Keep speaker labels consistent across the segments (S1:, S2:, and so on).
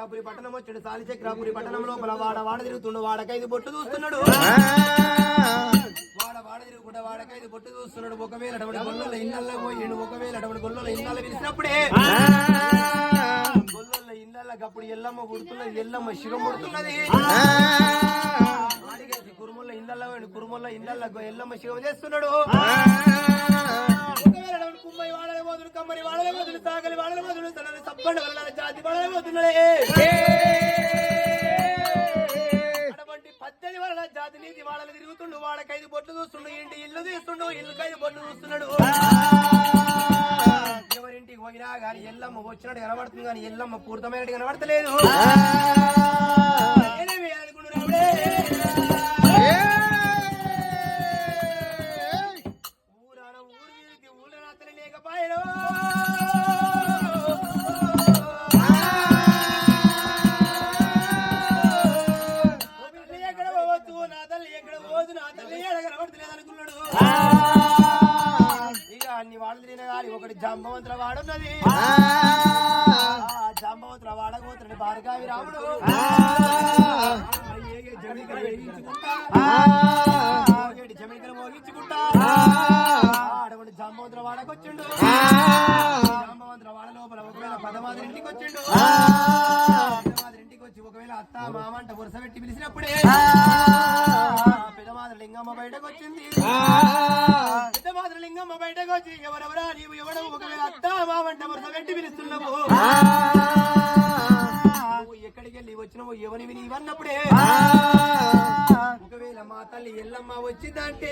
S1: చక్రాపురి పట్టణం వచ్చాడు. సాలి చక్రాపురి పట్టణం లోపల వాడ తిరుగుతుండు. వాడకైదు బొట్టు చూస్తున్నాడు. వాడ తిరుగుకుంటా వాడకైదు బొట్టు చూస్తున్నాడు. ఒకవేళ అటువంటి గొల్లల ఇళ్ళల్లో పోయిండు. ఒకవేళ అటువంటి గొల్లల ఇళ్ళల్లో పిలిచినప్పుడే గొల్లల ఇళ్ళకి అప్పుడు ఎల్లమ్మ పుడుతున్నది. ఎల్లమ్మ శివం పుడుతున్నది. కురుముల ఇళ్ళల్లో పోయిండు. కురుముల ఇళ్ళల్లో ఎల్లమ్మ శివం చేస్తున్నాడు. కుమ్మై వాడల పోతుడు, కమ్మరి వాడల పోతుడు, సాగలి వాడల పోతుడు, సప్పండి వల్ల జాతి వాడల పోతున్నాడే. అటువంటి 18 వల్ల జాతి నీతి వాడలు తిరుగుతుండు. వాడకైదు బొట్లు చూస్తుండు. ఇంటి ఇల్లు తీస్తుండు. ఇల్లుకైదు బొట్లు చూస్తున్నాడు. ఎవరింటికి పోయినా గాని ఎల్లమ్మ వచ్చినట్టు కనబడుతుంది. కానీ ఎల్లమ్మ పూర్తమైనట్టు కనబడతలేదు. ఒకటి జాంబవంతుల వాడున్నది. జాంబవంతుల వాడకపోతున్నాడు భార్గవి రాముడు. జమికలు మోగించుకుంటా అటువంటి జాంబవంతుల వాడకొచ్చిండు. జాంబవంతుల వాడ లోపల ఒకవేళ పదమాదిరి ఇంటికి వచ్చిండు. పదమాదిరి ఇంటికి వచ్చి ఒకవేళ అత్త మామంట వరుస పెట్టి పిలిచినప్పుడే పెదమాదిరి లింగమ్మ బయటకు వచ్చింది. పెద్దమాదిరి లింగమ్మ బయటకు వచ్చి ఎవరెవరా నీవు ఎవడవు ఒకవేళ అత్త మామంట వరుస పెట్టి పిలుస్తున్నావు. ఎక్కడికి వెళ్ళి వచ్చినావు ఎవరివి నీవన్నప్పుడే ఒకవేళ మా తల్లి ఎల్లమ్మ వచ్చిందంటే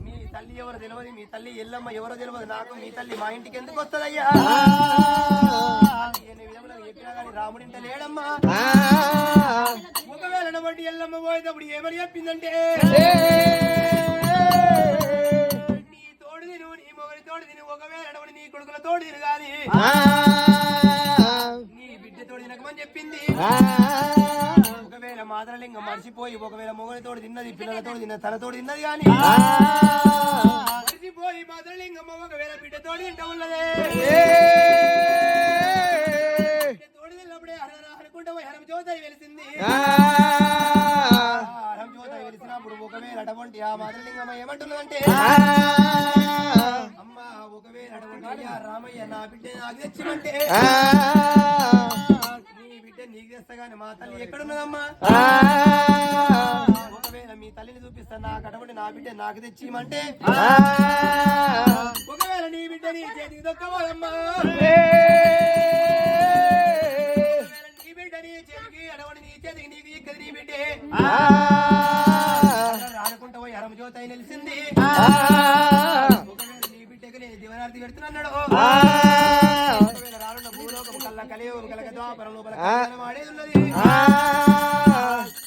S1: మీ తల్లి ఎవరో తెలియదు. మీ తల్లి ఎల్లమ్మ ఎవరో తెలియదు నాకు. మీ తల్లి మా ఇంటికి ఎందుకు వస్తుందయ్యా? చెప్పినా కానీ రాముడింట లేడమ్మా. ఒకవేళ బట్టి ఎల్లమ్మ పోయేటప్పుడు ఏమని చెప్పిందంటే నీ తోడు తిను, నీ మొగలి తోడు తిను, ఒకవేళ నీ కొడుకుల తోడు తిను కానీ నీ బిడ్డ తోడు తినకమని చెప్పింది. ఒకవేళ మాదరలింగం మర్చిపోయి ఒకవేళ మొగలి తోడు తిన్నది, పిల్లలతోడు తిన్నది, తనతోడు తిన్నది కానీ మర్చిపోయి మాదరలింగమ్మ ఒకవేళ బిడ్డ తోడు తింట ఉన్నదే. తోడు తిన్నప్పుడే అనుకుంటా హరం జ్యోతి వెలిసింది. హరం జ్యోతి వెలిసినప్పుడు ఒకవేళ అటువంటి ఆ మాదరలింగమ్మ ఏమంటున్నదంటే అమ్మ ఒకవేళ అటువంటి రామయ్య నా బిడ్డ నాకు తెచ్చిమంటే నీ బిడ్డ నీకు తెస్తాగాని మా తల్లి ఎక్కడున్నదమ్మా? ఒకవేళ మీ తల్లిని చూపిస్తా నాకు అటువంటి నా బిడ్డ నాకు తెచ్చిమంటే ఒకవేళ నీ బిడ్డ నీ చేతికి దొక్కబోదమ్మా. నీ బిడ్డ నీ చేతికి అటువంటి నీ చేతికి నీకు ఇక్కది నీ బిడ్డే రానుకుంటా పోయి హరం జ్యోతి అయి నిలిచింది. నీ బిడ్డకి నేను దివనార్థి పెడుతున్నాడు. రానున్న భూలోకం కళ్ళ కలియుగం కలగ ద్వాపరం లోపల కళ్యాణం ఆడేది ఉన్నది.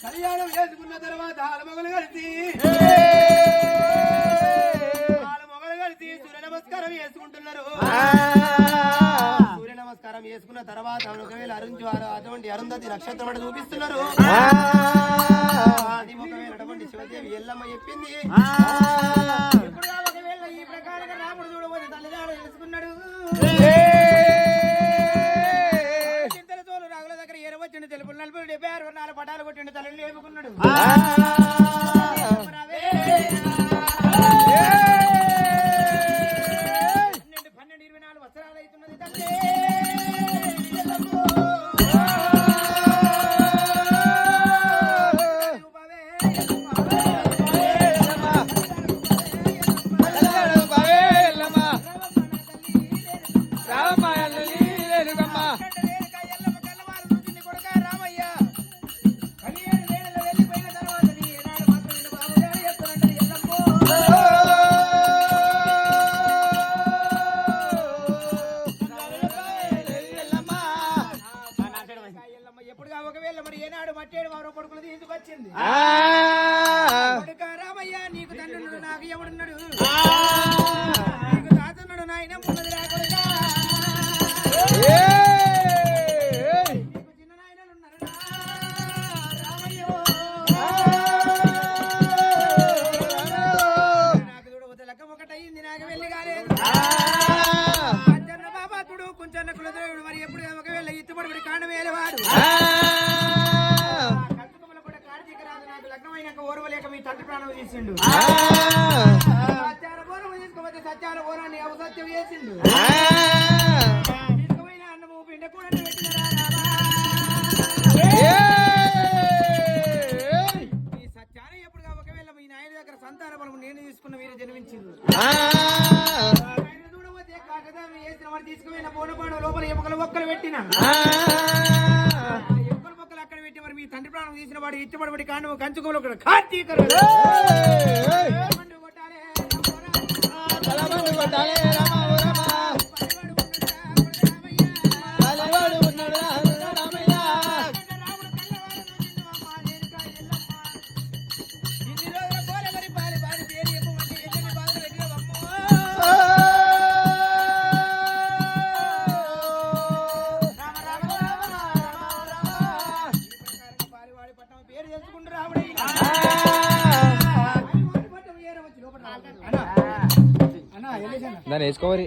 S1: కళ్యాణం చేసుకున్న తర్వాత ఆలమొగలు కలిసి సూర్య నమస్కారం చేసుకుంటున్నారు. సూర్య నమస్కారం చేసుకున్న తర్వాత ఒకవేళ అటువంటి అరుంధతి నక్షత్రం అంటే చూపిస్తున్నారు. అది ఒకవేళ అటువంటి శివదేవి ఎల్లమ్మ చెప్పింది. ఒకవేళ ఈ ప్రకారంగా రాముడు చూడబోతే తల్లిదాడు తెలుసుకున్నాడు. చింతల తోలు రాగుల దగ్గర ఎరవచ్చిండు. తెలుపు 40-76 4 పటాలు కొట్టిండు. తల్లిని లేపుకున్నాడు. 12-24 వస్త్రాలు అవుతున్నది తల్లి. ఒకవేళ మరి ఏనాడు మట్టేడు వారో కొడుకులు తీసుకొచ్చింది. రామయ్య నీకు తండ్రి నాకు ఎవడున్నాడు? నీకు తాతన్నాడు నాయన ఉన్నది రాకొడుగా. నీకు చిన్న నాయనలు ఉన్నారు రామయ్య. నాకు చూడవద్ద లెక్క ఒకటయింది. నాకు వెళ్ళి కాలేదు. బాబా తుడు కొంచెం కన్న కులదేవుడు మరి ఎప్పుడు ఒకవేళ ఇష్టపడి కాండం వేలేవాడు కట్టుకొమ్మల కూడా కార్తీక రాజు నాకు లగ్నమైనాక ఓర్వలేక మీ తండ్రి ప్రాణం తీసిండు సత్యాల బోరం తీసుకోపోతే సత్యాల బోరాన్ని అవసత్యం చేసిండు తీసుకుపోయిన అన్నము పిండ కూడా పెట్టినరా ఈ సత్యాన్ని ఎప్పుడుగా ఒకవేళ మీ నాయన దగ్గర సంతాన బలము నేను తీసుకున్న వీరు జన్మించింది తీసుకుపోయిన బోనపాడు లోపల ఎముకలు ఒక్కలు పెట్టిన ఎముకలు మొక్కలు అక్కడ పెట్టి మరి మీ తండ్రి ప్రాణం తీసిన వాడు ఇష్టపడబడి కాండం కంచుకోలు కార్తీక
S2: దాన్ని వేసుకోవాలి